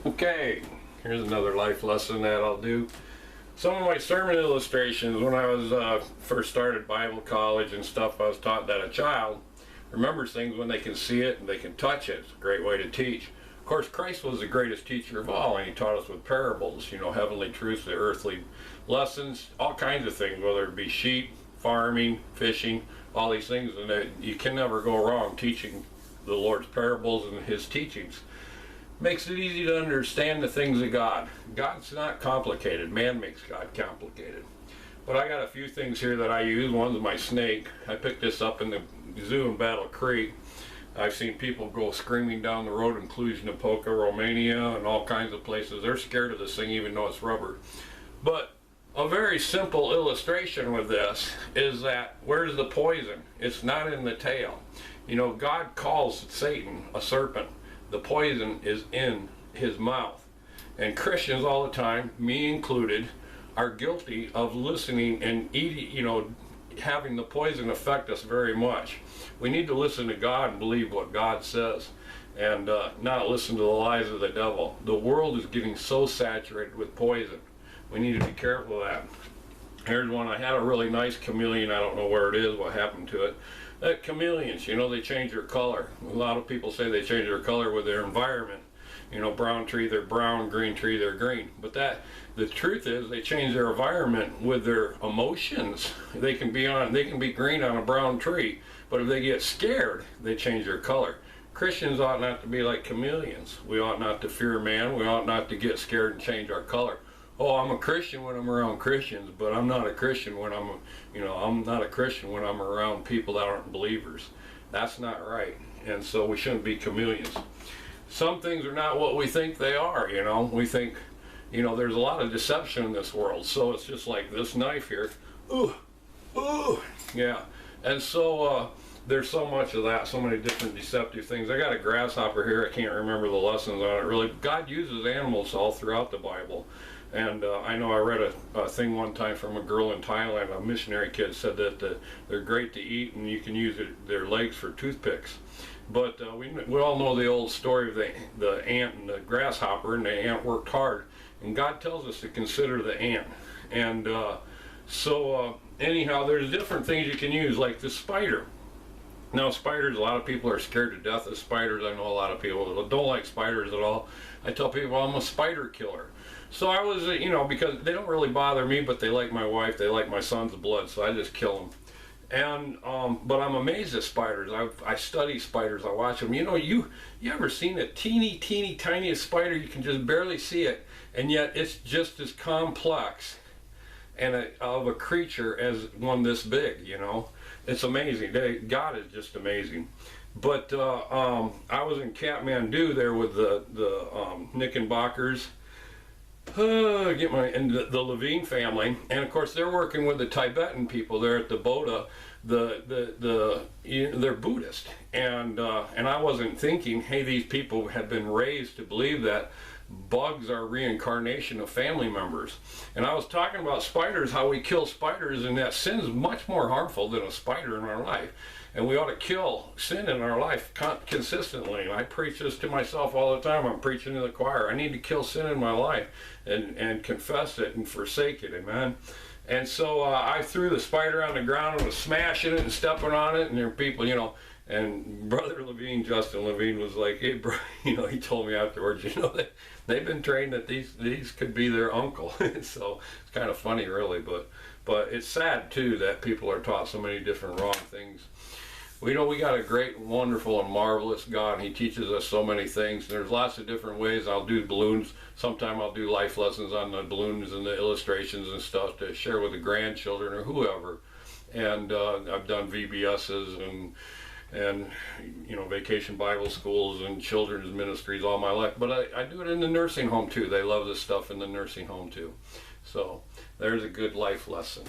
Okay, here's another life lesson that I'll do. Some of my sermon illustrations when I was first started Bible college and stuff, I was taught that a child remembers things when they can see it and they can touch it. It's a great way to teach. Of course, Christ was the greatest teacher of all, and he taught us with parables, heavenly truths, the earthly lessons, all kinds of things, whether it be sheep, farming, fishing, all these things, and you can never go wrong teaching the Lord's parables and his teachings. Makes it easy to understand the things of God. God's not complicated. Man makes God complicated. But I got a few things here that I use. One's my snake. I picked this up in the zoo in Battle Creek. I've seen people go screaming down the road in Cluj-Napoca, Romania, and all kinds of places. They're scared of this thing even though it's rubber. But a very simple illustration with this is that where's the poison? It's not in the tail. God calls Satan a serpent. The poison is in his mouth. And Christians all the time, me included, are guilty of listening and eating, having the poison affect us very much. We need to listen to God and believe what God says and not listen to the lies of the devil. The world is getting so saturated with poison. We need to be careful of that. Here's one. I had a really nice chameleon. I don't know where it is, what happened to it. Chameleons, they change their color. A lot of people say they change their color with their environment. Brown tree, they're brown, green tree, they're green. But the truth is they change their environment with their emotions. They can be green on a brown tree, but if they get scared, they change their color. Christians ought not to be like chameleons. We ought not to fear man. We ought not to get scared and change our color. Oh, I'm a Christian when I'm around Christians, but I'm not a Christian when I'm not a Christian when I'm around people that aren't believers. That's not right. And so we shouldn't be chameleons. Some things are not what we think they are, We think, there's a lot of deception in this world. So it's just like this knife here. Ooh, ooh, yeah. And so there's so much of that, so many different deceptive things. I got a grasshopper here. I can't remember the lessons on it really. God uses animals all throughout the Bible. And I know I read a thing one time from a girl in Thailand, a missionary kid said that they're great to eat and you can use their legs for toothpicks. But we all know the old story of the ant and the grasshopper, and the ant worked hard. And God tells us to consider the ant. And anyhow, there's different things you can use, like the spider. Now spiders, a lot of people are scared to death of spiders. I know a lot of people don't like spiders at all. I tell people I'm a spider killer. So I was, because they don't really bother me, but they like my wife, they like my son's blood, so I just kill them. And but I'm amazed at spiders. I study spiders. I watch them. You ever seen a teeny tiniest spider? You can just barely see it, and yet it's just as complex and of a creature as one this big. It's amazing. God is just amazing. But I was in Kathmandu there with the Knickerbockers. The Levine family, and of course they're working with the Tibetan people there at the Bodha. They're Buddhist, and I wasn't thinking, hey, these people have been raised to believe that bugs are reincarnation of family members. And I was talking about spiders, how we kill spiders, and that sin is much more harmful than a spider in our life. And we ought to kill sin in our life consistently. And I preach this to myself all the time. I'm preaching to the choir. I need to kill sin in my life and confess it and forsake it, amen. And so I threw the spider on the ground and was smashing it and stepping on it. And there were people, and Brother Levine, Justin Levine, was like, hey, bro, he told me afterwards, they've been trained that these could be their uncle. So it's kind of funny, really. But it's sad, too, that people are taught so many different wrong things. We got a great, wonderful, and marvelous God, and he teaches us so many things. There's lots of different ways. I'll do balloons. Sometime I'll do life lessons on the balloons and the illustrations and stuff to share with the grandchildren or whoever. And I've done VBSs and vacation Bible schools and children's ministries all my life. But I do it in the nursing home, too. They love this stuff in the nursing home, too. So there's a good life lesson.